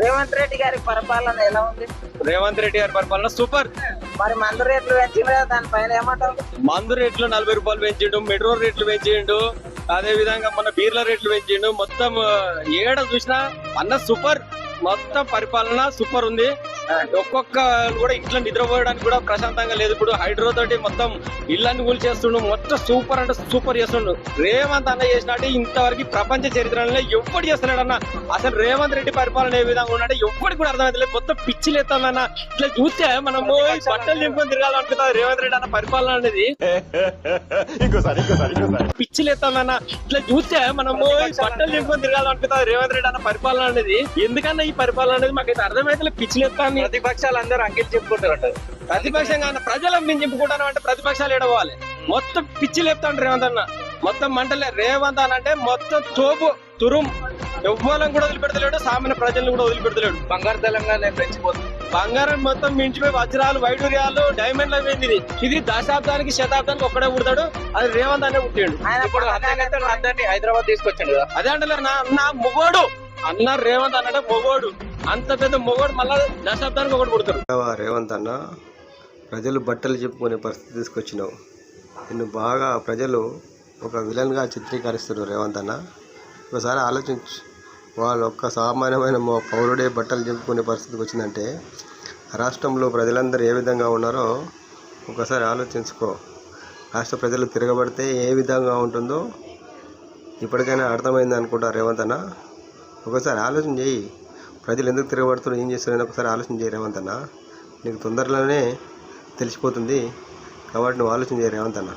రేవంత్ రెడ్డి గారి పరిపాలన ఎలా ఉంది? రేవంత్ రెడ్డి గారి పరిపాలన సూపర్. మరి మందు రేట్లు పెంచింది కదా, దానిపైన ఏమంటారు? మందు రేట్లు 40 రూపాయలు పెంచిండు, మెట్రో రేట్లు పెంచిండు, అదే విధంగా మన బీర్ల రేట్లు పెంచిండు. మొత్తం ఏడ చూసినా అన్న సూపర్. మొత్తం పరిపాలన సూపర్ ఉంది. ఒక్కొక్క కూడా ఇంట్లో నిద్రపోయడానికి కూడా ప్రశాంతంగా లేదు. ఇప్పుడు హైడ్రో తోటి మొత్తం ఇళ్ళని కూల్చేస్తుండు. మొత్తం సూపర్ అంటే సూపర్ చేస్తుండు. రేవంత్ అన్న చేసినట్టు ఇంతవరకు ప్రపంచ చరిత్రలో ఎవ్వడు చేస్తున్నాడన్న. అసలు రేవంత్ రెడ్డి పరిపాలన ఏ విధంగా ఉన్నాడంటే ఎవ్వడికి కూడా అర్థమైతే మొత్తం పిచ్చిలు ఎత్తామన్న. ఇట్లా చూస్తే మనము బట్టలు నింపుకొని తిరగాలనుకుంటుంది రేవంత్ రెడ్డి అన్న పరిపాలన అనేది. పిచ్చిలు ఎత్తామన్న. ఇట్లా చూస్తే మనము బట్టలు నింపుకొని తిరగాలనుకుంటుంది రేవంత్ రెడ్డి అన్న పరిపాలన అనేది. ఎందుకన్నా ఈ పరిపాలన అనేది మాకైతే అర్థమైతే పిచ్చిలు ఎత్తాను. ప్రతిపక్షాలు అందరూ అంకెలు చెప్పుకుంటారు. ప్రతిపక్షంగా ప్రజలను మేము చెప్పుకుంటాను అంటే ప్రతిపక్షాలు ఏడవాలి. మొత్తం పిచ్చి లేపుతాడు రేవంత్ అన్న. మొత్తం మంటలే. రేవంత్ అన్న అంటే మొత్తం తోపు తురుం. ఎవ్వరం కూడా వదిలిపెడతలేడు, సామాన్య ప్రజలను కూడా వదిలిపెడతలేడు. బంగారు తెలంగాణ పెంచిపోతుంది. బంగారం మొత్తం మించిపోయి వజ్రాలు, వైడూర్యాలు, డైమండ్లు అయింది. ఇది దశాబ్దానికి శతాబ్దానికి ఒక్కడే పుడతాడు. అది రేవంత్ అనే పుట్టాడు. ఇప్పుడు అందరినీ హైదరాబాద్ తీసుకొచ్చాడు కదా. అదే అంటే నా మొగోడు అన్న రేవంత్ అన్నట్టే మొగోడు. అంత పెద్ద మొగోడు మళ్ళా దశాబ్దానికి ఒకటి పుడతాడు. రేవంత్ అన్న ప్రజలు బట్టలు చెప్పుకునే పరిస్థితి తీసుకొచ్చినావు. నిన్ను బాగా ప్రజలు ఒక విలన్గా చిత్రీకరిస్తున్నారు రేవంత్ అన్న. ఒకసారి ఆలోచించు. వాళ్ళు ఒక్క సామాన్యమైన పౌరుడే బట్టలు చెప్పుకునే పరిస్థితికి వచ్చిందంటే రాష్ట్రంలో ప్రజలందరూ ఏ విధంగా ఉన్నారో ఒకసారి ఆలోచించుకో. రాష్ట్ర ప్రజలు తిరగబడితే ఏ విధంగా ఉంటుందో ఇప్పటికైనా అర్థమైంది అనుకుంటా రేవంత్ అన్న. ఒకసారి ఆలోచన చేయి. ప్రజలు ఎందుకు తిరగబడుతున్నారు, ఏం చేస్తున్నారని ఒకసారి ఆలోచన చేయి రేవంత్ అన్న. నీకు తొందరలోనే తెలిసిపోతుంది. కాబట్టి నువ్వు ఆలోచన చేయి రేవంత్ అన్న.